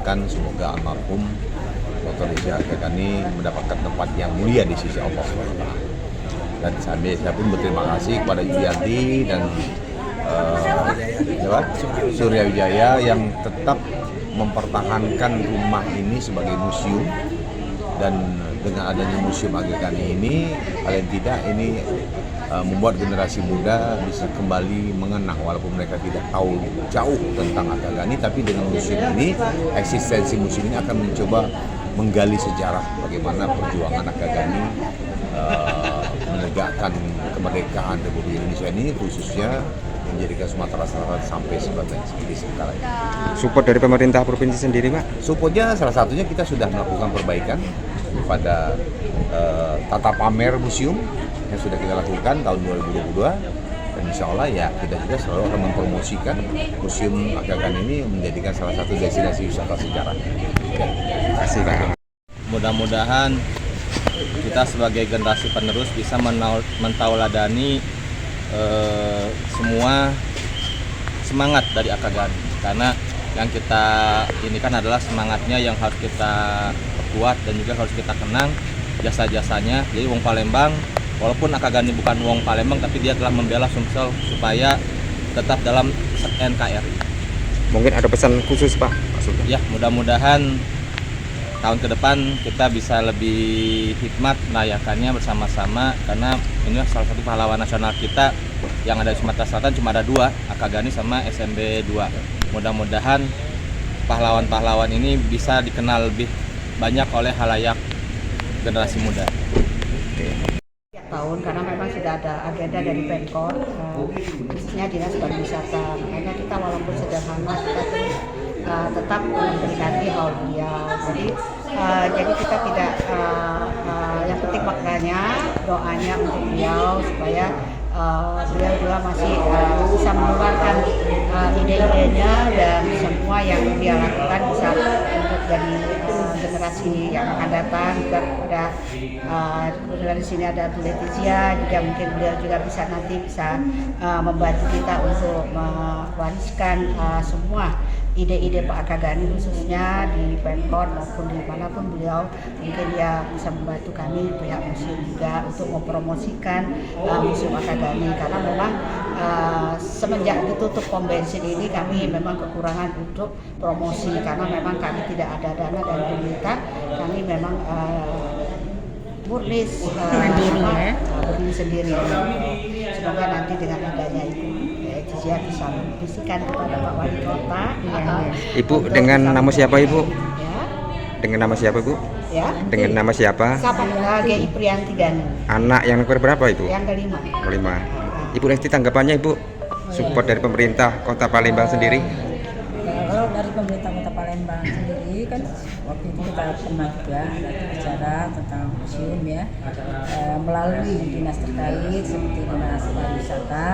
mendoakan semoga almarhum Dr. Rizky Akagani mendapatkan tempat yang mulia di sisi Allah SWT. Dan saya pun berterima kasih kepada Yulianti dan Surya Wijaya yang tetap mempertahankan rumah ini sebagai museum. Dan dengan adanya Museum Akagani ini, paling tidak ini membuat generasi muda bisa kembali mengenang walaupun mereka tidak tahu jauh tentang Akagani, tapi dengan museum ini, eksistensi museum ini akan mencoba menggali sejarah bagaimana perjuangan Akagani menegakkan kemerdekaan Republik Indonesia ini, khususnya menjadikan Sumatera Selatan sampai sebagai sekarang. Support dari pemerintah provinsi sendiri, Pak? Supportnya salah satunya kita sudah melakukan perbaikan pada tata pamer museum yang sudah kita lakukan tahun 2022, dan insya Allah ya kita juga selalu akan mempromosikan Museum Akagani ini menjadikan salah satu destinasi wisata sejarah. Terima kasih, Pak. Mudah-mudahan kita sebagai generasi penerus bisa mentauladani semua semangat dari Akagani, karena yang kita ini kan adalah semangatnya yang harus kita perkuat dan juga harus kita kenang jasa-jasanya. Jadi wong Palembang, walaupun Akagani bukan wong Palembang, tapi dia telah membela Sumsel supaya tetap dalam NKRI. Mungkin ada pesan khusus, Pak? Ya, mudah-mudahan tahun ke depan kita bisa lebih hikmat merayakannya bersama-sama, karena ini salah satu pahlawan nasional kita yang ada di Sumatera Selatan cuma ada dua, Akagani sama SMB 2. Mudah-mudahan pahlawan-pahlawan ini bisa dikenal lebih banyak oleh halayak generasi muda. Tahun karena memang sudah ada agenda dari Pemkor, khususnya Dinas Pariwisata. Makanya kita walaupun sederhana kita terus tetap memperingati haul beliau. Jadi kita tidak yang penting maknanya, doanya untuk beliau supaya beliau juga masih bisa mengeluarkan ide-idenya dan semua yang dia lakukan bisa untuk dari generasi yang akan datang. Juga udah kebetulan di sini ada Bu Letizia, juga mungkin beliau juga bisa nanti bisa membantu kita untuk mewariskan semua ide-ide Pak Akagani, khususnya di Pemkor maupun di manapun beliau, mungkin dia bisa membantu kami pihak museum juga untuk mempromosikan Museum Akagani, karena memang semenjak ditutup pom bensin ini kami memang kekurangan untuk promosi, karena memang kami tidak ada dana dari pemerintah, kami memang murni berdiri sendiri. Semoga nanti dengan adanya Ibu Letizia bisa membisikan kepada Pak Wali Kota. Ibu dengan nama siapa, Ibu? Ya. Dengan nama siapa, Bu? Ya. Dengan nama siapa? GI Priyanti Gani. Anak yang berapa, Ibu? Yang kelima. Kelima. Ibu Lesti, tanggapannya, Ibu? Support dari pemerintah Kota Palembang sendiri? Kalau dari pemerintah Kota Palembang sendiri kan waktu itu kita pernah juga bicara tentang museum ya, melalui dinas terkait seperti dinas pariwisata,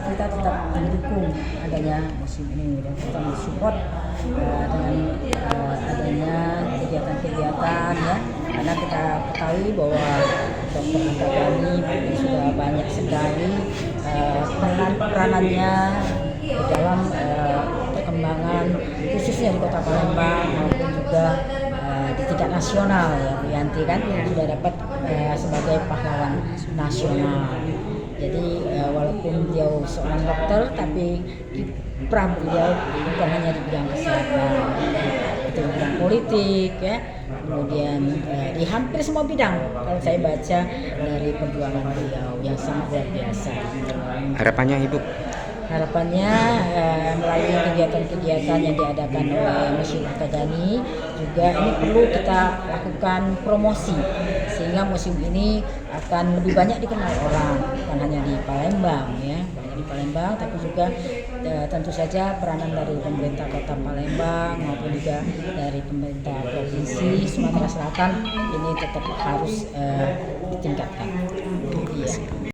kita tetap mendukung adanya museum ini dan kita mensupport dengan adanya kegiatan-kegiatan ya, karena kita ketahui bahwa Dr. Akagani ini sudah banyak sekali peranannya dalam perkembangan khususnya di Kota Palembang maupun juga di tingkat nasional ya, Bu Yanti kan sudah dapat sebagai pahlawan nasional. Jadi walaupun dia seorang dokter, tapi kiprah beliau bukan hanya di bidang kesehatan, itu di bidang politik ya, kemudian di hampir semua bidang kalau saya baca dari perjuangan beliau yang sangat luar biasa. Harapannya, Ibu? Harapannya melalui kegiatan-kegiatan yang diadakan oleh Museum Akagani juga ini perlu kita lakukan promosi sehingga museum ini akan lebih banyak dikenal orang, bukan hanya di Palembang ya, banyak di Palembang, tapi juga tentu saja peranan dari pemerintah Kota Palembang maupun juga dari pemerintah Provinsi Sumatera Selatan ini tetap harus ditingkatkan. Iya.